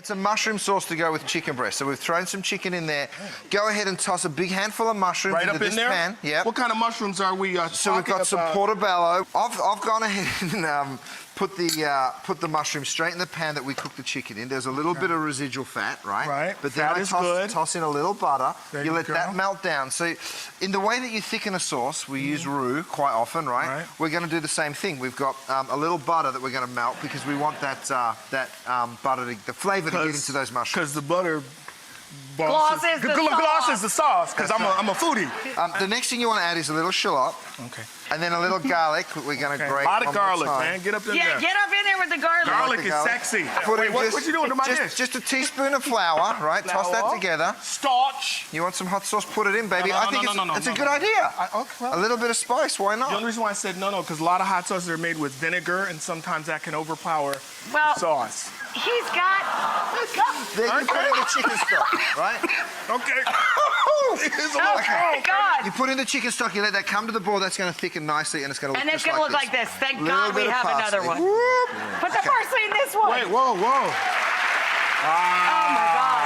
It's a mushroom sauce to go with chicken breast. So we've thrown some chicken in there. Go ahead and toss a big handful of mushrooms right into up in this there? pan. Yeah. What kind of mushrooms are we So we've got some portobello. I've gone ahead and put the mushroom straight in the pan that we cooked the chicken in. There's a little bit of residual fat, right? Right. But then I toss in a little butter. You let that melt down. So in the way that you thicken a sauce, we use roux quite often, right? We're going to do the same thing. We've got a little butter that we're going to melt because we want that butter, the flavour to get into those mushrooms. Because the butter glosses the sauce. Because I'm a foodie. The next thing you want to add is a little shallot. Okay. And then a little garlic. We're going to grate. A lot of garlic, man. Get up in there. Yeah, get up in there with the garlic. Garlic is sexy. Wait, what you doing to my dish? Just a teaspoon of flour, right? Toss that together. Starch. You want some hot sauce? Put it in, baby. I think it's a good idea. Okay. A little bit of spice. Why not? The only reason why I said no, because a lot of hot sauces are made with vinegar, and sometimes that can overpower sauce. He's got. Then you put in the chicken stock, right? Okay. Oh my God! You put in the chicken stock. You let that come to the boil. That's going to thicken nicely, and it's going to look. And it's going to look like this. Thank God we have another one. Whoop. Put the parsley in this one. Wait, whoa. Oh my God!